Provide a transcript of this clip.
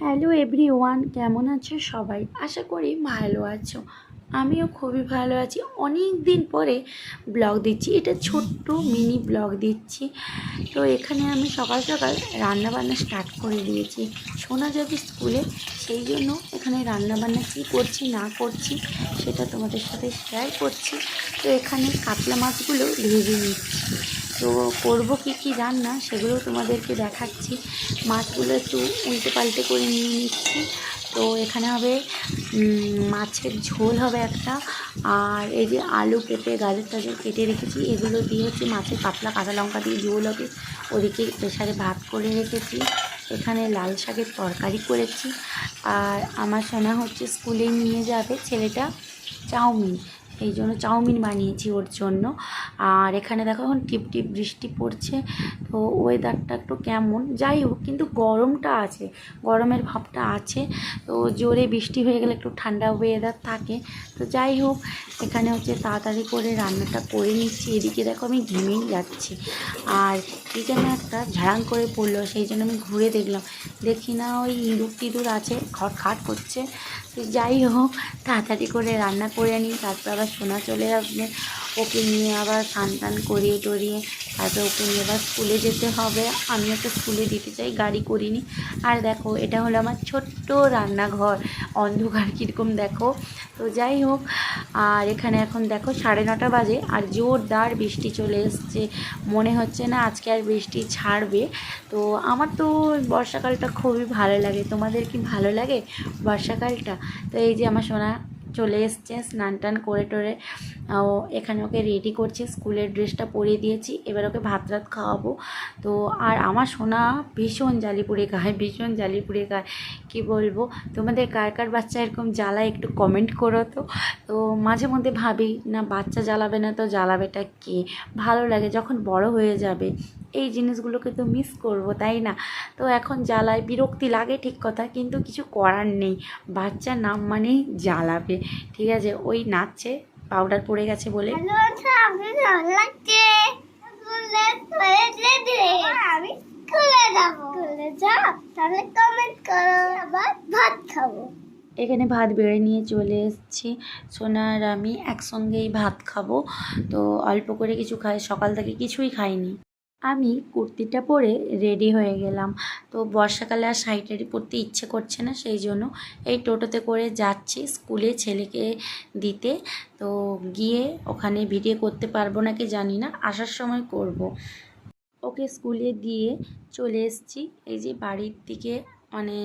Hello everyone, কেমন আছো সবাই? আশা করি ভালো আছো। আমিও খুবই ভালো আছি। অনেক দিন পরে ব্লগ দিচ্ছি, এটা ছোট্ট মিনি ব্লগ দিচ্ছি। তো এখানে আমি সকাল সকাল রান্নাবান্না স্টার্ট করে দিয়েছি। শোনা যাবে স্কুলে, সেই জন্য এখানে রান্নাবান্না কী করছি না করছি সেটা তোমাদের সাথে শেয়ার করছি। তো এখানে কাতলা মাছগুলো ভেজে নিচ্ছি। তো করবো কী রান্না সেগুলো তোমাদেরকে দেখাচ্ছি। মাছগুলো একটু উল্টে পাল্টে করে নিয়ে নিচ্ছি। তো এখানে হবে মাছের ঝোল হবে একটা, আর এই যে আলু পেঁপে গাজর টাজর কেটে রেখেছি এগুলো দিয়ে হচ্ছে মাছের পাতলা কাঁচা লঙ্কা দিয়ে ঝোল হবে। ওদিকে প্রেসারে ভাত করে রেখেছি। এখানে লাল শাকের তরকারি করেছি। আর আমার সোনা হচ্ছে স্কুলে নিয়ে যাবে ছেলেটা চাউমিন, এই জন্য চাউমিন বানিয়েছি ওর জন্য। আর এখানে দেখো এখন টিপ টিপ বৃষ্টি পড়ছে। তো ওয়েদারটা একটু কেমন, যাই হোক কিন্তু গরমটা আছে, গরমের ভাবটা আছে। তো জোরে বৃষ্টি হয়ে গেলে একটু ঠান্ডা ওয়েদার থাকে। তো যাই হোক, এখানে হচ্ছে তাড়াতাড়ি করে রান্নাটা করে নিচ্ছি। এদিকে দেখো আমি ঘেমেই যাচ্ছি। আর কী যেন একটা ঝাড়াং করে পড়লো, সেই জন্য আমি ঘুরে দেখলাম, দেখি না ওই ইঁদুর টিঁদুর আছে, খটখাট করছে। তো যাই হোক, তাড়াতাড়ি করে রান্না করে নিই, তারপর আবার সোনা চলে আসবে। ওকে নিয়ে আবার স্নান টান করিয়ে টরিয়ে তারপর ওকে নিয়ে আবার স্কুলে যেতে হবে। আমিও তো স্কুলে দিতে চাই, গাড়ি করিনি। আর দেখো এটা হলো আমার ছোট্ট রান্নাঘর, অন্ধকার কীরকম দেখো। তো যাই হোক, আর এখানে এখন দেখো 9:30 বাজে আর জোরদার বৃষ্টি চলে এসছে। মনে হচ্ছে না আজকে আর বৃষ্টি ছাড়বে। তো আমার তো বর্ষাকালটা খুবই ভালো লাগে। তোমাদের কি ভালো লাগে বর্ষাকালটা? তো এই যে আমার সোনা চলে এসছে স্নান টান করে টোরে। ও এখানে ওকে রেডি করছে, স্কুলের ড্রেসটা পরিয়ে দিয়েছি, এবার ওকে ভাত রাত খাওয়াবো। তো আর আমার সোনা ভীষণ জালিপুরে খায়, ভীষণ জালিপুরে খায়, কী বলবো। তোমাদের কার কার বাচ্চা এরকম জ্বালায় একটু কমেন্ট করো তো। তো মাঝে মধ্যে ভাবি না বাচ্চা জ্বালাবে না তো জ্বালাবেটা কে, ভালো লাগে যখন বড় হয়ে যাবে এই জিনিসগুলোকে তো মিস করব, তাই না? তো এখন জ্বালায়, বিরক্তি লাগে ঠিক কথা, কিন্তু কিছু করার নেই, বাচ্চার নাম মানেই জ্বালাবে। ঠিক আছে, ওই নাচছে পাউডার পড়ে গেছে বলে। এখানে ভাত বেড়ে নিয়ে চলে এসেছি, সোনা আর আমি একসঙ্গেই ভাত খাবো। তো অল্প করে কিছু খাই, সকাল থেকে কিছুই খাইনি। আমি কুর্তিটা পরে রেডি হয়ে গেলাম। তো বর্ষাকালে আর শাড়ি টাড়ি পরতে ইচ্ছে করছে না, সেই জন্য এই টোটোতে করে যাচ্ছি স্কুলে ছেলেকে দিতে। তো গিয়ে ওখানে ভিডিও করতে পারবো নাকি জানি না, আসার সময় করব। ওকে স্কুলে দিয়ে চলে এসেছি, এই যে বাড়ির দিকে মানে